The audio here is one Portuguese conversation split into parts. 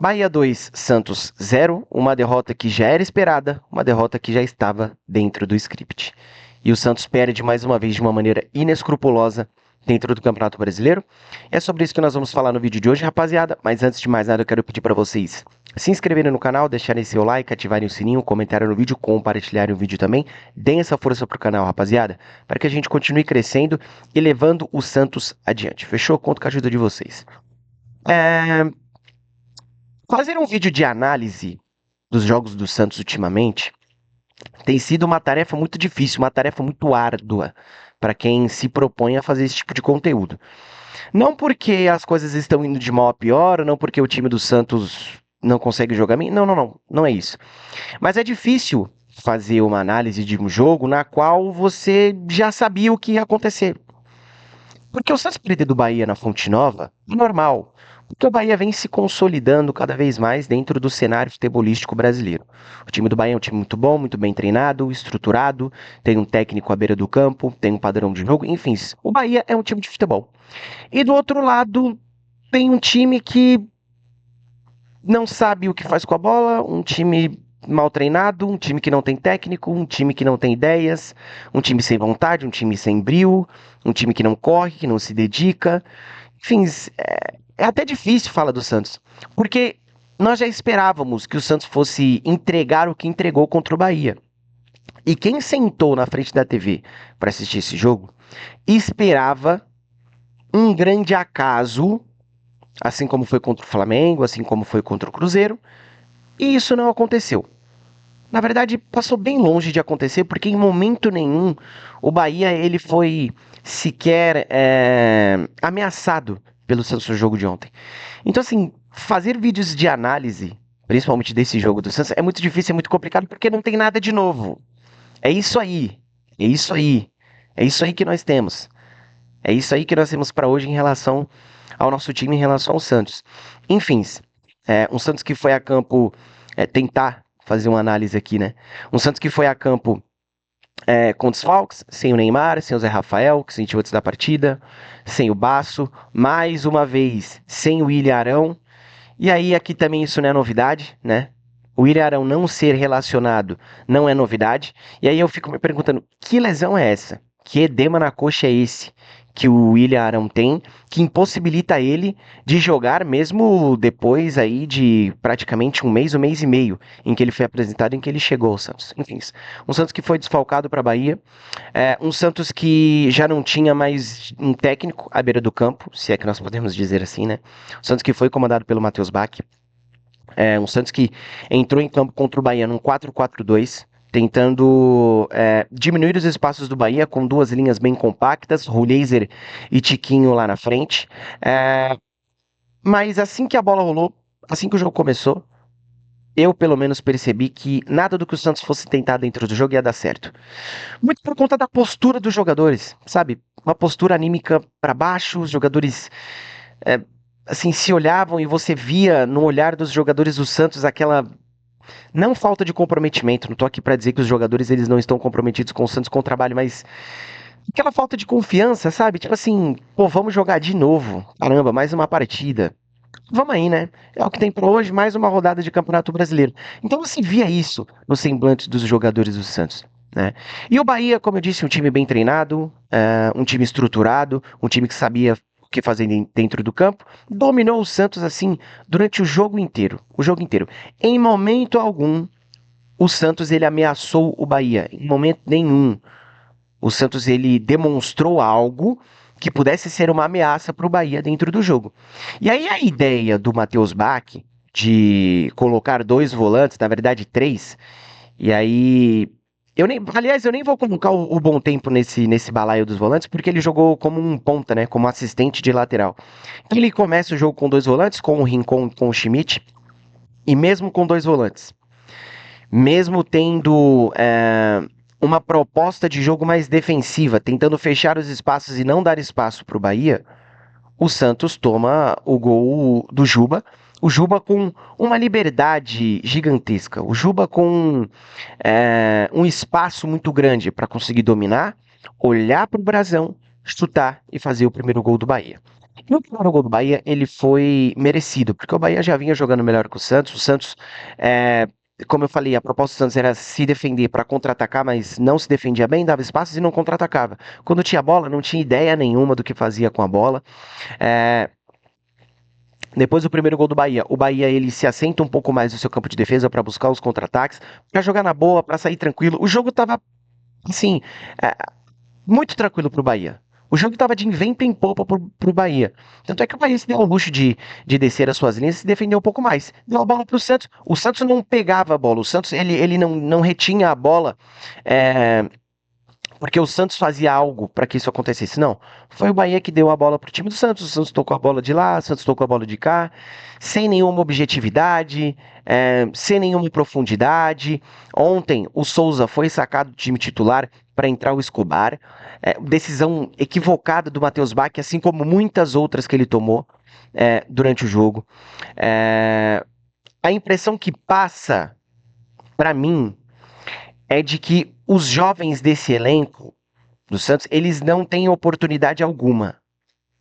Bahia 2, Santos 0, uma derrota que já era esperada, uma derrota que já estava dentro do script. E o Santos perde mais uma vez de uma maneira inescrupulosa dentro do Campeonato Brasileiro. É sobre isso que nós vamos falar no vídeo de hoje, rapaziada. Mas antes de mais nada, eu quero pedir para vocês se inscreverem no canal, deixarem seu like, ativarem o sininho, comentarem no vídeo, compartilharem o vídeo também. Deem essa força pro canal, rapaziada, para que a gente continue crescendo e levando o Santos adiante. Fechou? Conto com a ajuda de vocês. É, Fazer um vídeo de análise dos jogos do Santos ultimamente tem sido uma tarefa muito difícil, uma tarefa muito árdua para quem se propõe a fazer esse tipo de conteúdo. Não porque as coisas estão indo de mal a pior, não porque o time do Santos não consegue jogar bem. Não, não, não. Não é isso. Mas é difícil fazer uma análise de um jogo na qual você já sabia o que ia acontecer. Porque o Santos perder do Bahia na Fonte Nova é normal. Porque o Bahia vem se consolidando cada vez mais dentro do cenário futebolístico brasileiro. O time do Bahia é um time muito bom, muito bem treinado, estruturado, tem um técnico à beira do campo, tem um padrão de jogo, enfim. O Bahia é um time de futebol. E do outro lado, tem um time que não sabe o que faz com a bola, um time mal treinado, um time que não tem técnico, um time que não tem ideias, um time sem vontade, um time sem brio, um time que não corre, que não se dedica. Enfim, é até difícil falar do Santos, porque nós já esperávamos que o Santos fosse entregar o que entregou contra o Bahia. E quem sentou na frente da TV para assistir esse jogo esperava um grande acaso, assim como foi contra o Flamengo, assim como foi contra o Cruzeiro, e isso não aconteceu. Na verdade, passou bem longe de acontecer, porque em momento nenhum o Bahia ele foi sequer ameaçado pelo seu jogo de ontem. Então, assim, fazer vídeos de análise, principalmente desse jogo do Santos, é muito difícil, é muito complicado, porque não tem nada de novo. É isso aí, é isso aí, é isso aí que nós temos. É isso aí que nós temos para hoje em relação ao nosso time, em relação ao Santos. Enfim, um Santos que foi a campo tentar fazer uma análise aqui, né? Um Santos que foi a campo com desfalques, sem o Neymar, sem o Zé Rafael, que sentiu antes da partida, sem o Baço, mais uma vez sem o William Arão. E aí aqui também isso não é novidade, né? O William Arão não ser relacionado não é novidade. E aí eu fico me perguntando, que lesão é essa? Que edema na coxa é esse que o William Arão tem, que impossibilita ele de jogar mesmo depois aí de praticamente um mês e meio, em que ele foi apresentado, em que ele chegou ao Santos. Enfim, um Santos que foi desfalcado para a Bahia, um Santos que já não tinha mais um técnico à beira do campo, se é que nós podemos dizer assim, né? O Santos que foi comandado pelo Matheus Bach, um Santos que entrou em campo contra o Bahia num 4-4-2, tentando diminuir os espaços do Bahia com duas linhas bem compactas, Ruleiser e Tiquinho lá na frente. Mas assim que a bola rolou, assim que o jogo começou, eu pelo menos percebi que nada do que o Santos fosse tentar dentro do jogo ia dar certo. Muito por conta da postura dos jogadores, sabe? Uma postura anímica para baixo, os jogadores é, assim se olhavam e você via no olhar dos jogadores do Santos aquela não falta de comprometimento, não tô aqui para dizer que os jogadores eles não estão comprometidos com o Santos com o trabalho, mas aquela falta de confiança, sabe? Tipo assim, pô, vamos jogar de novo. Caramba, mais uma partida. Vamos aí, né? É o que tem para hoje, mais uma rodada de Campeonato Brasileiro. Então você via isso no semblante dos jogadores do Santos. Né? E o Bahia, como eu disse, um time bem treinado, um time estruturado, um time que sabia o que fazer dentro do campo, dominou o Santos assim durante o jogo inteiro. O jogo inteiro. Em momento algum, o Santos ele ameaçou o Bahia. Em momento nenhum. O Santos ele demonstrou algo que pudesse ser uma ameaça para o Bahia dentro do jogo. E aí a ideia do Matheus Bach de colocar dois volantes, na verdade três, e aí aliás, eu nem vou colocar o bom tempo nesse balaio dos volantes, porque ele jogou como um ponta, né, como assistente de lateral. Então ele começa o jogo com dois volantes, com o Rincon, com o Schmidt, e mesmo com dois volantes, mesmo tendo uma proposta de jogo mais defensiva, tentando fechar os espaços e não dar espaço para o Bahia, o Santos toma o gol do Juba. O Juba com uma liberdade gigantesca. O Juba com um espaço muito grande para conseguir dominar, olhar para o brasão, chutar e fazer o primeiro gol do Bahia. E o primeiro gol do Bahia, ele foi merecido, porque o Bahia já vinha jogando melhor que o Santos. O Santos, é, como eu falei, a proposta do Santos era se defender para contra-atacar, mas não se defendia bem, dava espaços e não contra-atacava. Quando tinha bola, não tinha ideia nenhuma do que fazia com a bola. É, depois do primeiro gol do Bahia, o Bahia ele se assenta um pouco mais no seu campo de defesa para buscar os contra-ataques, para jogar na boa, para sair tranquilo. O jogo estava assim, é, muito tranquilo pro Bahia. O jogo estava de vento em popa pro Bahia. Tanto é que o Bahia se deu ao luxo de descer as suas linhas e se defender um pouco mais. Deu a bola pro Santos. O Santos não pegava a bola. O Santos ele não retinha a bola. é, Porque o Santos fazia algo para que isso acontecesse. Não. Foi o Bahia que deu a bola pro time do Santos. O Santos tocou a bola de lá, o Santos tocou a bola de cá, sem nenhuma objetividade, sem nenhuma profundidade. Ontem, o Souza foi sacado do time titular para entrar o Escobar. Decisão equivocada do Matheus Bach, assim como muitas outras que ele tomou durante o jogo. É, a impressão que passa para mim é de que os jovens desse elenco do Santos, eles não têm oportunidade alguma.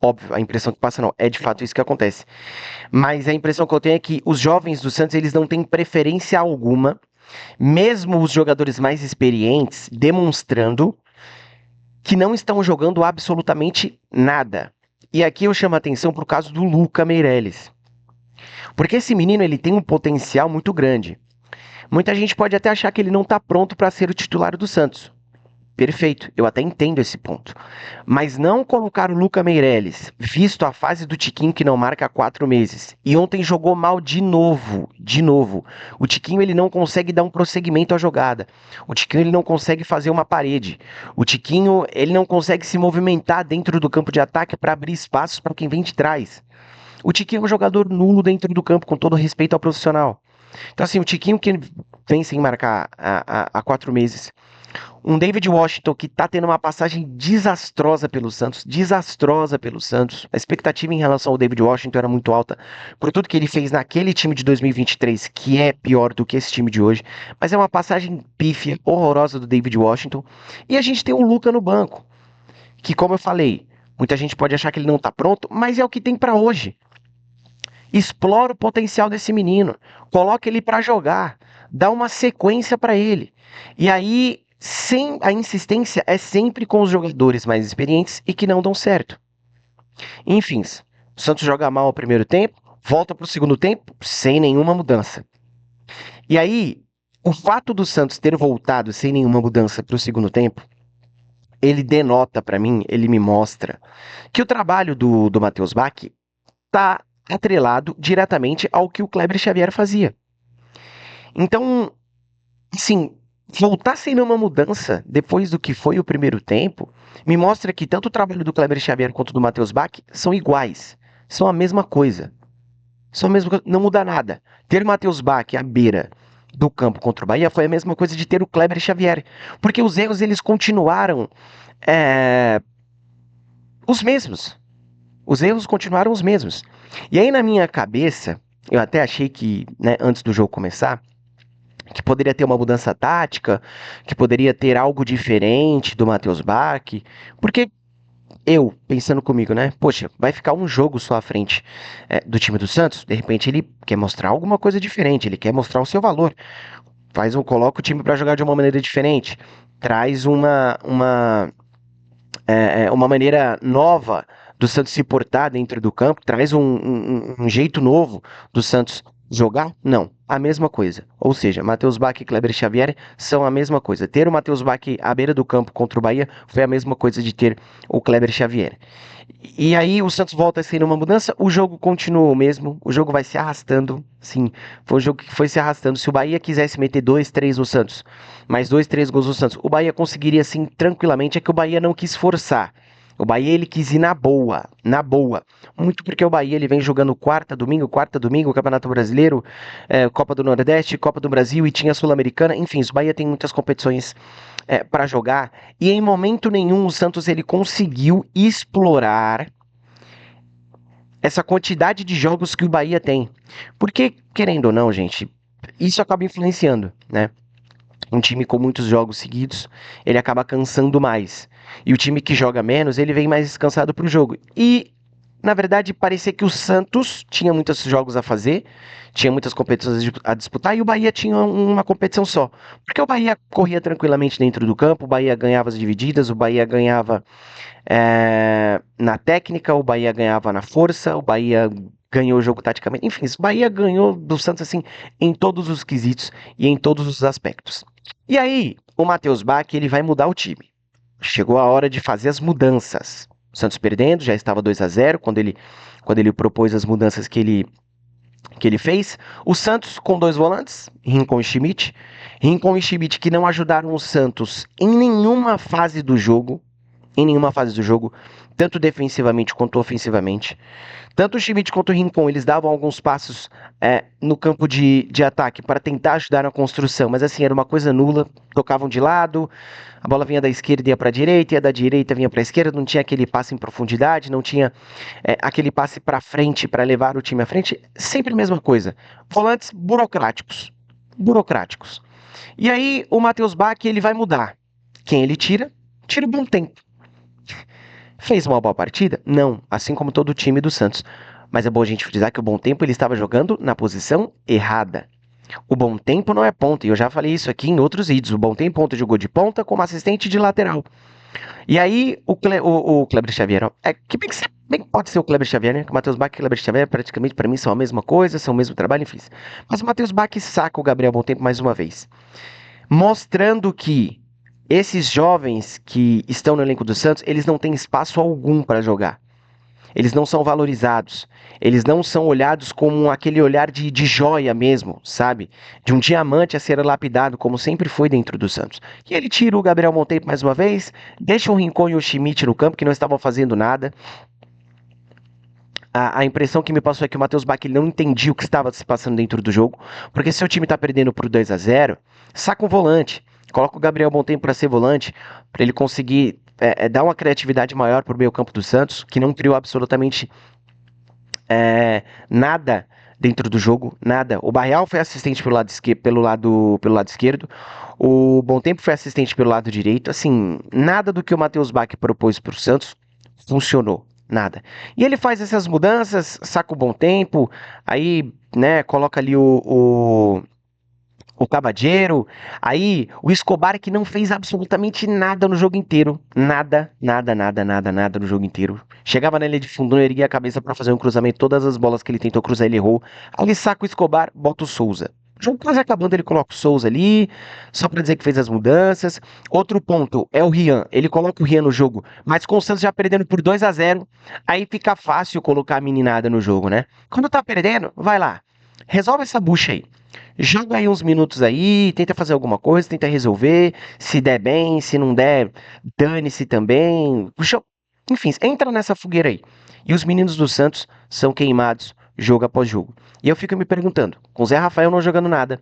Óbvio, a impressão que passa não, é de fato isso que acontece. Mas a impressão que eu tenho é que os jovens do Santos, eles não têm preferência alguma, mesmo os jogadores mais experientes demonstrando que não estão jogando absolutamente nada. E aqui eu chamo a atenção para o caso do Luca Meireles. Porque esse menino ele tem um potencial muito grande. Muita gente pode até achar que ele não está pronto para ser o titular do Santos. Perfeito, eu até entendo esse ponto. Mas não colocar o Luca Meireles, visto a fase do Tiquinho que não marca há 4 meses, e ontem jogou mal de novo, de novo. O Tiquinho ele não consegue dar um prosseguimento à jogada. O Tiquinho ele não consegue fazer uma parede. O Tiquinho ele não consegue se movimentar dentro do campo de ataque para abrir espaços para quem vem de trás. O Tiquinho é um jogador nulo dentro do campo, com todo respeito ao profissional. Então, assim, o Tiquinho que vem sem marcar há 4 meses. Um David Washington que tá tendo uma passagem desastrosa pelo Santos. A expectativa em relação ao David Washington era muito alta por tudo que ele fez naquele time de 2023, que é pior do que esse time de hoje. Mas é uma passagem pífia, horrorosa do David Washington. E a gente tem o Luca no banco, que como eu falei, muita gente pode achar que ele não tá pronto, mas é o que tem para hoje. Explora o potencial desse menino, coloca ele para jogar, dá uma sequência para ele. E aí, sem a insistência é sempre com os jogadores mais experientes e que não dão certo. Enfim, o Santos joga mal o primeiro tempo, volta para o segundo tempo sem nenhuma mudança. E aí, o fato do Santos ter voltado sem nenhuma mudança para o segundo tempo, ele denota para mim, ele me mostra que o trabalho do Matheus Bach está atrelado diretamente ao que o Kleber Xavier fazia. Então, assim, voltar sem nenhuma mudança depois do que foi o primeiro tempo me mostra que tanto o trabalho do Kleber Xavier quanto do Matheus Bach são iguais, são a mesma coisa. São a mesma coisa, não muda nada. Ter Matheus Bach à beira do campo contra o Bahia foi a mesma coisa de ter o Kleber Xavier, porque os erros eles continuaram é, os mesmos. Os erros continuaram os mesmos. E aí, na minha cabeça, eu até achei que, né, antes do jogo começar, que poderia ter uma mudança tática, que poderia ter algo diferente do Matheus Bach, porque eu, pensando comigo, né, poxa, vai ficar um jogo só à frente do time do Santos, de repente ele quer mostrar alguma coisa diferente, ele quer mostrar o seu valor, coloca o time para jogar de uma maneira diferente, traz uma maneira nova do Santos se portar dentro do campo, traz um jeito novo do Santos jogar? Não, a mesma coisa. Ou seja, Matheus Bach e Kleber Xavier são a mesma coisa. Ter o Matheus Bach à beira do campo contra o Bahia foi a mesma coisa de ter o Kleber Xavier. E aí o Santos volta a ser uma mudança, o jogo continua o mesmo, o jogo vai se arrastando, sim, foi um jogo que foi se arrastando. Se o Bahia quisesse meter 2, 3 no Santos, mais 2, 3 gols no Santos, o Bahia conseguiria sim tranquilamente, é que o Bahia não quis forçar. O Bahia ele quis ir na boa, na boa. Muito porque o Bahia ele vem jogando quarta, domingo, Campeonato Brasileiro, Copa do Nordeste, Copa do Brasil e tinha Sul-Americana. Enfim, o Bahia tem muitas competições para jogar e em momento nenhum o Santos ele conseguiu explorar essa quantidade de jogos que o Bahia tem. Porque, querendo ou não, gente, isso acaba influenciando, né? Um time com muitos jogos seguidos, ele acaba cansando mais. E o time que joga menos, ele vem mais descansado para o jogo. E na verdade, parecia que o Santos tinha muitos jogos a fazer, tinha muitas competições a disputar e o Bahia tinha uma competição só. Porque o Bahia corria tranquilamente dentro do campo, o Bahia ganhava as divididas, o Bahia ganhava na técnica, o Bahia ganhava na força, o Bahia ganhou o jogo taticamente. Enfim, o Bahia ganhou do Santos assim em todos os quesitos e em todos os aspectos. E aí, o Matheus Bach, ele vai mudar o time. Chegou a hora de fazer as mudanças. O Santos perdendo, já estava 2-0 quando ele propôs as mudanças que ele fez. O Santos com dois volantes, Rincon e Schmidt. Rincon e Schmidt que não ajudaram o Santos em nenhuma fase do jogo. Tanto defensivamente quanto ofensivamente. Tanto o Schmidt quanto o Rincon, eles davam alguns passos no campo de ataque para tentar ajudar na construção, mas assim, era uma coisa nula, tocavam de lado, a bola vinha da esquerda e ia para a direita, ia da direita vinha para a esquerda, não tinha aquele passe em profundidade, não tinha aquele passe para frente, para levar o time à frente, sempre a mesma coisa. Volantes burocráticos. E aí o Matheus Bach, ele vai mudar. Quem ele tira? Tira o Bom Tempo. Fez uma boa partida? Não, assim como todo o time do Santos. Mas é bom a gente frisar que o Bom Tempo ele estava jogando na posição errada. O Bom Tempo não é ponta, e eu já falei isso aqui em outros vídeos. O Bom Tempo ponta jogou de ponta como assistente de lateral. E aí o Kleber Xavier, ó, que bem pode ser o Kleber Xavier, né? O Matheus Bach e o Kleber Xavier praticamente para mim são a mesma coisa, são o mesmo trabalho, enfim. Mas o Matheus Bach saca o Gabriel Bom Tempo mais uma vez, mostrando que esses jovens que estão no elenco do Santos, eles não têm espaço algum para jogar. Eles não são valorizados. Eles não são olhados como aquele olhar de joia mesmo, sabe? De um diamante a ser lapidado, como sempre foi dentro do Santos. E ele tira o Gabriel Monteiro mais uma vez, deixa o Rincon e o Schmidt no campo, que não estavam fazendo nada. A impressão que me passou é que o Matheus Bach não entendia o que estava se passando dentro do jogo, porque se o time está perdendo por 2-0, saca um volante, coloca o Gabriel Montempo para ser volante, para ele conseguir dar uma criatividade maior para o meio campo do Santos, que não criou absolutamente nada dentro do jogo, nada. O Barreal foi assistente pelo lado esquerdo, o Bom Tempo foi assistente pelo lado direito, assim, nada do que o Matheus Bach propôs para o Santos funcionou. Nada. E ele faz essas mudanças, saca o Bom Tempo, aí, né, coloca ali o Cabadeiro, aí o Escobar que não fez absolutamente nada no jogo inteiro. Nada no jogo inteiro. Chegava na linha de fundo, não erguia a cabeça para fazer um cruzamento, todas as bolas que ele tentou cruzar ele errou. Aí ele saca o Escobar, bota o Souza. O jogo quase acabando, ele coloca o Souza ali, só pra dizer que fez as mudanças. Outro ponto é o Rian. Ele coloca o Rian no jogo, mas com o Santos já perdendo por 2-0, aí fica fácil colocar a meninada no jogo, né? Quando tá perdendo, vai lá. Resolve essa bucha aí. Joga aí uns minutos aí, tenta fazer alguma coisa, tenta resolver. Se der bem, se não der, dane-se também. Puxa, enfim, entra nessa fogueira aí. E os meninos do Santos são queimados jogo após jogo. E eu fico me perguntando, com Zé Rafael não jogando nada,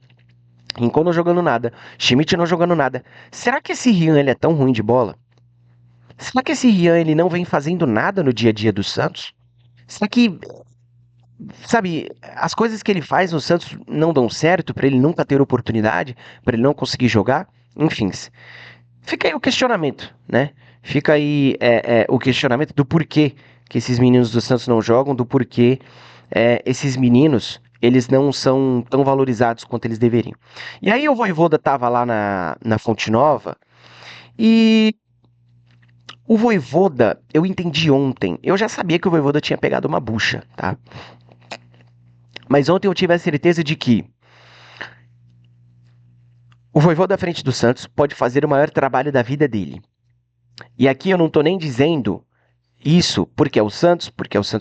Rincon não jogando nada, Schmidt não jogando nada, será que esse Rian ele é tão ruim de bola? Será que esse Rian ele não vem fazendo nada no dia a dia do Santos? Será que, sabe, as coisas que ele faz no Santos não dão certo para ele nunca ter oportunidade, para ele não conseguir jogar? Enfim, fica aí o questionamento, né? Fica aí o questionamento do porquê que esses meninos do Santos não jogam, do porquê esses meninos eles não são tão valorizados quanto eles deveriam. E aí o Vojvoda estava lá na Fonte Nova e o Vojvoda, eu entendi ontem, eu já sabia que o Vojvoda tinha pegado uma bucha, tá? Mas ontem eu tive a certeza de que o Vojvoda à frente do Santos pode fazer o maior trabalho da vida dele. E aqui eu não tô nem dizendo isso porque é o Santos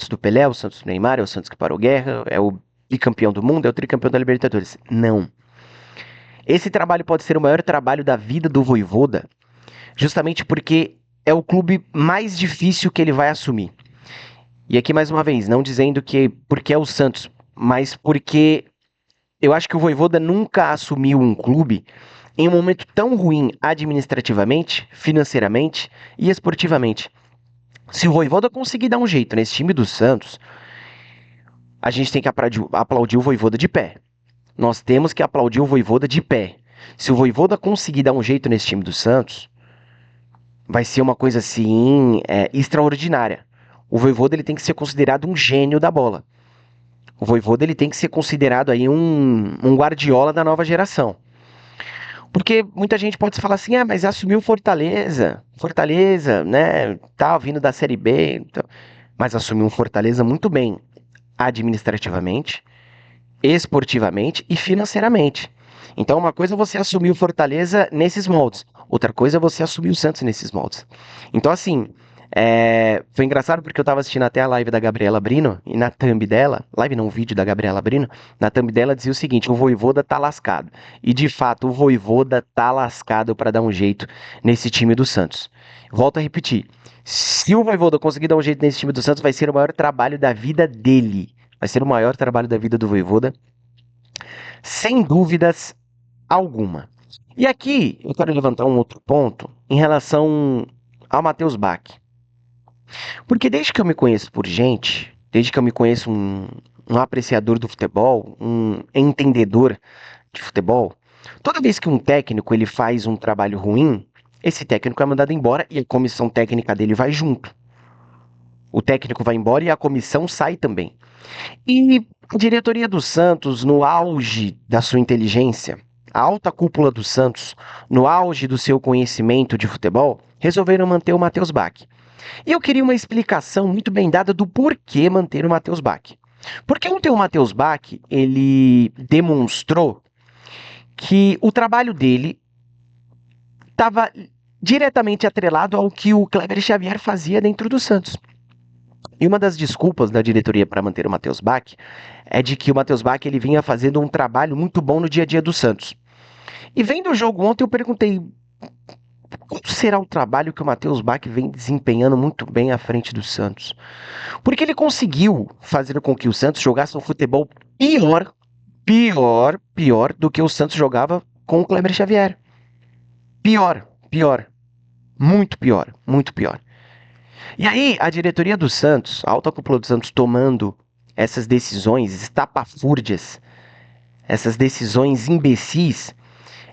do Pelé, é o Santos do Neymar, é o Santos que parou guerra, é o bicampeão do mundo, é o tricampeão da Libertadores. Não. Esse trabalho pode ser o maior trabalho da vida do Vojvoda, justamente porque é o clube mais difícil que ele vai assumir. E aqui mais uma vez, não dizendo que porque é o Santos, mas porque eu acho que o Vojvoda nunca assumiu um clube em um momento tão ruim administrativamente, financeiramente e esportivamente. Se o Vojvoda conseguir dar um jeito nesse time do Santos, a gente tem que aplaudir o Vojvoda de pé. Nós temos que aplaudir o Vojvoda de pé. Se o Vojvoda conseguir dar um jeito nesse time do Santos, vai ser uma coisa assim extraordinária. O Vojvoda ele tem que ser considerado um gênio da bola. O Vojvoda ele tem que ser considerado aí um Guardiola da nova geração. Porque muita gente pode falar assim, mas assumiu Fortaleza, né, tá vindo da Série B, então, mas assumiu um Fortaleza muito bem administrativamente, esportivamente e financeiramente. Então, uma coisa é você assumir o Fortaleza nesses moldes, outra coisa é você assumir o Santos nesses moldes. Então, assim, foi engraçado porque eu tava assistindo até a live da Gabriela Brino, e na thumb dela, live não, vídeo da Gabriela Brino, na thumb dela dizia o seguinte, o Vojvoda tá lascado. E de fato, o Vojvoda tá lascado para dar um jeito nesse time do Santos. Volto a repetir, se o Vojvoda conseguir dar um jeito nesse time do Santos, vai ser o maior trabalho da vida dele. Vai ser o maior trabalho da vida do Vojvoda, sem dúvidas alguma. E aqui eu quero levantar um outro ponto em relação ao Matheus Bach. Porque desde que eu me conheço por gente, desde que eu me conheço um apreciador do futebol, um entendedor de futebol, toda vez que um técnico ele faz um trabalho ruim, esse técnico é mandado embora e a comissão técnica dele vai junto. O técnico vai embora e a comissão sai também. E a diretoria do Santos, no auge da sua inteligência, a alta cúpula do Santos, no auge do seu conhecimento de futebol, resolveram manter o Matheus Bach. E eu queria uma explicação muito bem dada do porquê manter o Matheus Bach. Porque ontem o Matheus Bach, ele demonstrou que o trabalho dele estava diretamente atrelado ao que o Kleber Xavier fazia dentro do Santos. E uma das desculpas da diretoria para manter o Matheus Bach é de que o Matheus Bach ele vinha fazendo um trabalho muito bom no dia a dia do Santos. E vendo o jogo ontem, eu perguntei qual será o trabalho que o Matheus Bach vem desempenhando muito bem à frente do Santos. Porque ele conseguiu fazer com que o Santos jogasse um futebol pior do que o Santos jogava com o Kleber Xavier. Pior, muito pior, muito pior. E aí, a diretoria do Santos, a alta cúpula do Santos tomando essas decisões estapafúrdias, essas decisões imbecis,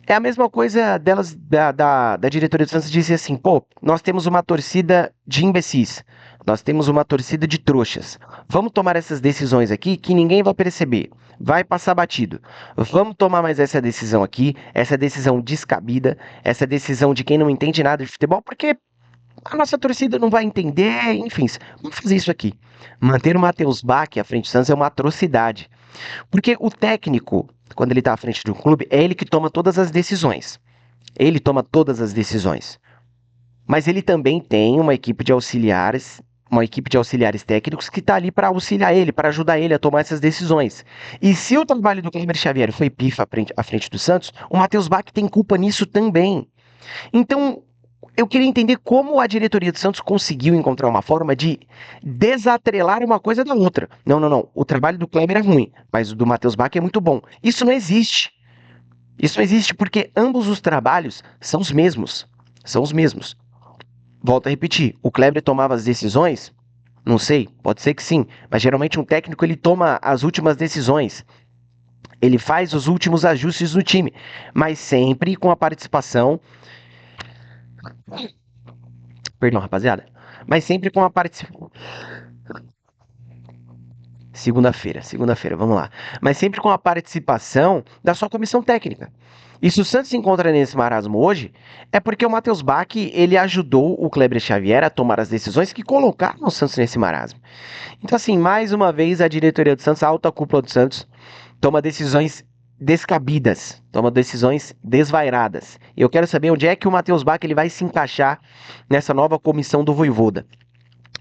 é a mesma coisa delas, da diretoria do Santos dizer assim, pô, nós temos uma torcida de imbecis, nós temos uma torcida de trouxas. Vamos tomar essas decisões aqui que ninguém vai perceber, vai passar batido. Vamos tomar mais essa decisão aqui, essa decisão descabida, essa decisão de quem não entende nada de futebol, porque a nossa torcida não vai entender, enfim, vamos fazer isso aqui. Manter o Matheus Bach à frente do Santos é uma atrocidade. Porque o técnico, quando ele está à frente de um clube, é ele que toma todas as decisões. Ele toma todas as decisões. Mas ele também tem uma equipe de auxiliares técnicos que está ali para auxiliar ele, para ajudar ele a tomar essas decisões. E se o trabalho do Kleber Xavier foi pifa à frente do Santos, o Matheus Bach tem culpa nisso também. Então, eu queria entender como a diretoria do Santos conseguiu encontrar uma forma de desatrelar uma coisa da outra. Não. O trabalho do Kleber é ruim, mas o do Matheus Bach é muito bom. Isso não existe. Isso não existe porque ambos os trabalhos são os mesmos. São os mesmos. Volto a repetir, o Kleber tomava as decisões? Não sei, pode ser que sim, mas geralmente um técnico ele toma as últimas decisões. Ele faz os últimos ajustes no time, mas sempre com a participação. Perdão, rapaziada. Mas sempre com a participação. Segunda-feira, vamos lá. Mas sempre com a participação da sua comissão técnica. E se o Santos se encontra nesse marasmo hoje, é porque o Matheus Bach, ele ajudou o Kleber Xavier a tomar as decisões que colocaram o Santos nesse marasmo. Então, assim, mais uma vez, a diretoria do Santos, a alta cúpula do Santos, toma decisões descabidas, toma decisões desvairadas. E eu quero saber onde é que o Matheus Bach ele vai se encaixar nessa nova comissão do Vojvoda.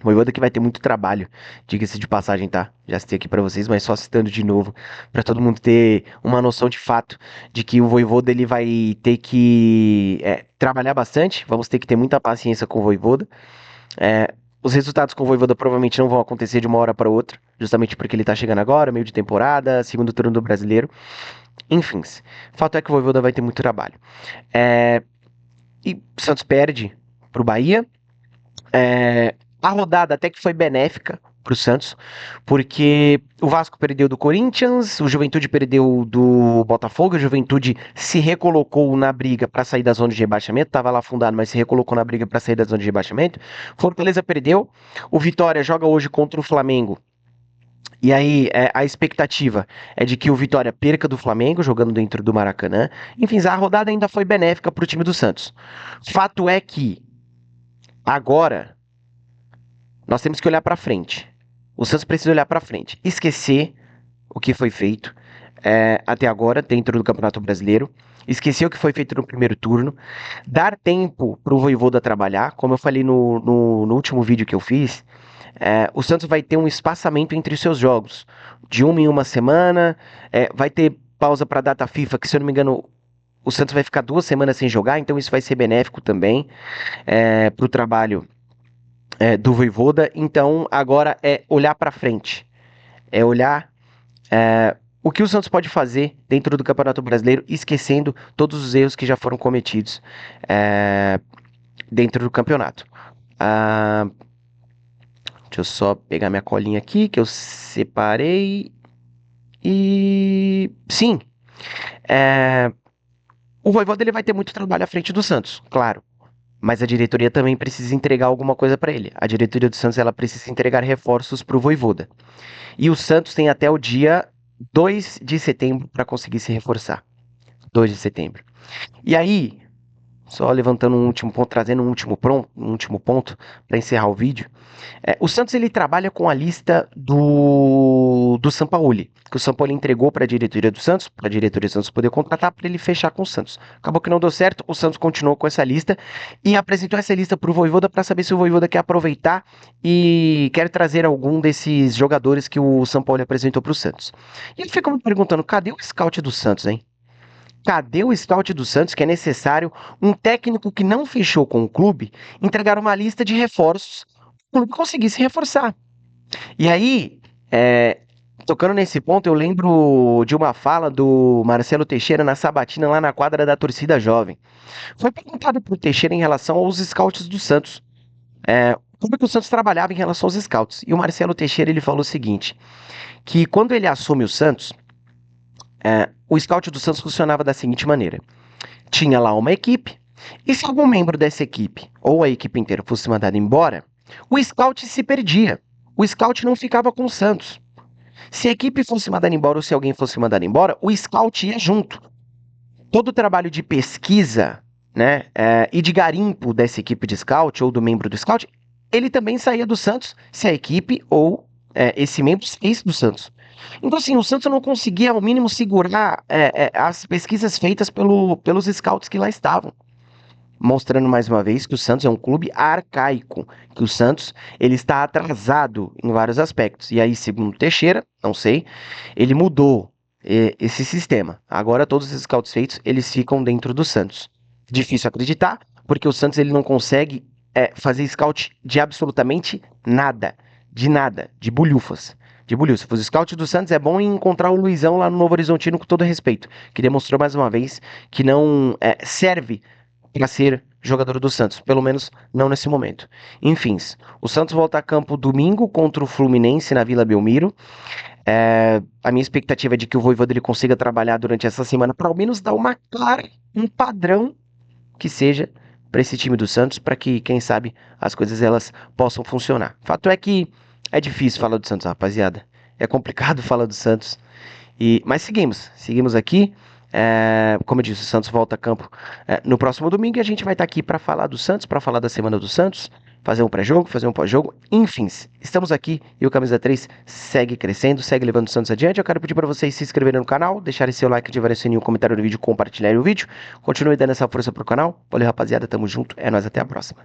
O Vojvoda que vai ter muito trabalho, diga-se de passagem, tá? Já citei aqui para vocês, mas só citando de novo, para todo mundo ter uma noção de fato de que o Vojvoda ele vai ter que trabalhar bastante, vamos ter que ter muita paciência com o Vojvoda. Os resultados com o Vojvoda provavelmente não vão acontecer de uma hora para outra, justamente porque ele tá chegando agora, meio de temporada, segundo turno do Brasileiro. Enfim, fato é que o Vojvoda vai ter muito trabalho. E o Santos perde pro Bahia. A rodada até que foi benéfica pro Santos, porque o Vasco perdeu do Corinthians, o Juventude perdeu do Botafogo, a Juventude se recolocou na briga para sair da zona de rebaixamento, estava lá afundado, mas se recolocou na briga para sair da zona de rebaixamento. Fortaleza perdeu, o Vitória joga hoje contra o Flamengo. E aí, a expectativa é de que o Vitória perca do Flamengo, jogando dentro do Maracanã. Enfim, a rodada ainda foi benéfica para o time do Santos. Fato é que, agora, nós temos que olhar para frente. O Santos precisa olhar para frente. Esquecer o que foi feito até agora, dentro do Campeonato Brasileiro. Esquecer o que foi feito no primeiro turno. Dar tempo para o Vojvoda trabalhar. Como eu falei no último vídeo que eu fiz, o Santos vai ter um espaçamento entre os seus jogos, de uma em uma semana, vai ter pausa para a data FIFA, que se eu não me engano, o Santos vai ficar 2 semanas sem jogar, então isso vai ser benéfico também para o trabalho do Vojvoda. Então agora é olhar para frente, é olhar o que o Santos pode fazer dentro do Campeonato Brasileiro, esquecendo todos os erros que já foram cometidos dentro do campeonato. Deixa eu só pegar minha colinha aqui, que eu separei. E sim, o Vojvoda ele vai ter muito trabalho à frente do Santos, claro. Mas a diretoria também precisa entregar alguma coisa para ele. A diretoria do Santos ela precisa entregar reforços para o Vojvoda. E o Santos tem até o dia 2 de setembro para conseguir se reforçar. 2 de setembro. E aí, só levantando um último ponto, trazendo um último ponto para encerrar o vídeo. O Santos ele trabalha com a lista do Sampaoli, que o Sampaoli entregou para a diretoria do Santos, para a diretoria do Santos poder contratar, para ele fechar com o Santos. Acabou que não deu certo, o Santos continuou com essa lista e apresentou essa lista para o Vojvoda para saber se o Vojvoda quer aproveitar e quer trazer algum desses jogadores que o Sampaoli apresentou para o Santos. E ele fica me perguntando, cadê o scout do Santos, hein? Cadê o scout do Santos que é necessário um técnico que não fechou com o clube entregar uma lista de reforços para o clube conseguir se reforçar? E aí, tocando nesse ponto, eu lembro de uma fala do Marcelo Teixeira na sabatina lá na quadra da torcida jovem. Foi perguntado para o Teixeira em relação aos scouts do Santos. Como é que o Santos trabalhava em relação aos scouts? E o Marcelo Teixeira ele falou o seguinte, que quando ele assume o Santos, o scout do Santos funcionava da seguinte maneira. Tinha lá uma equipe, e se algum membro dessa equipe, ou a equipe inteira, fosse mandado embora, o scout se perdia. O scout não ficava com o Santos. Se a equipe fosse mandada embora ou se alguém fosse mandado embora, o scout ia junto. Todo o trabalho de pesquisa, né, e de garimpo dessa equipe de scout ou do membro do scout, ele também saía do Santos se a equipe ou esse membro saísse do Santos. Então, assim, o Santos não conseguia, ao mínimo, segurar as pesquisas feitas pelos scouts que lá estavam. Mostrando mais uma vez que o Santos é um clube arcaico, que o Santos ele está atrasado em vários aspectos. E aí, segundo Teixeira, não sei, ele mudou esse sistema. Agora todos os scouts feitos, eles ficam dentro do Santos. Difícil acreditar, porque o Santos ele não consegue fazer scout de absolutamente nada, de bulhufas. De bulhufas. O scout do Santos é bom em encontrar o Luizão lá no Novo Horizontino com todo respeito, que demonstrou mais uma vez que não serve para ser jogador do Santos, pelo menos não nesse momento. Enfim, o Santos volta a campo domingo contra o Fluminense na Vila Belmiro. A minha expectativa é de que o Vojvoda ele consiga trabalhar durante essa semana para ao menos dar uma cara, um padrão que seja para esse time do Santos, para que, quem sabe, as coisas elas possam funcionar. Fato é que é difícil falar do Santos, rapaziada. É complicado falar do Santos. Mas seguimos aqui. Como eu disse, o Santos volta a campo no próximo domingo e a gente vai estar aqui para falar do Santos, para falar da semana do Santos, fazer um pré-jogo, fazer um pós-jogo, enfim, estamos aqui e o Camisa 3 segue crescendo, segue levando o Santos adiante. Eu quero pedir para vocês se inscreverem no canal, deixarem seu like, ativarem o sininho, comentário do vídeo, compartilharem o vídeo, continue dando essa força pro canal. Valeu, rapaziada, tamo junto, é nóis, até a próxima.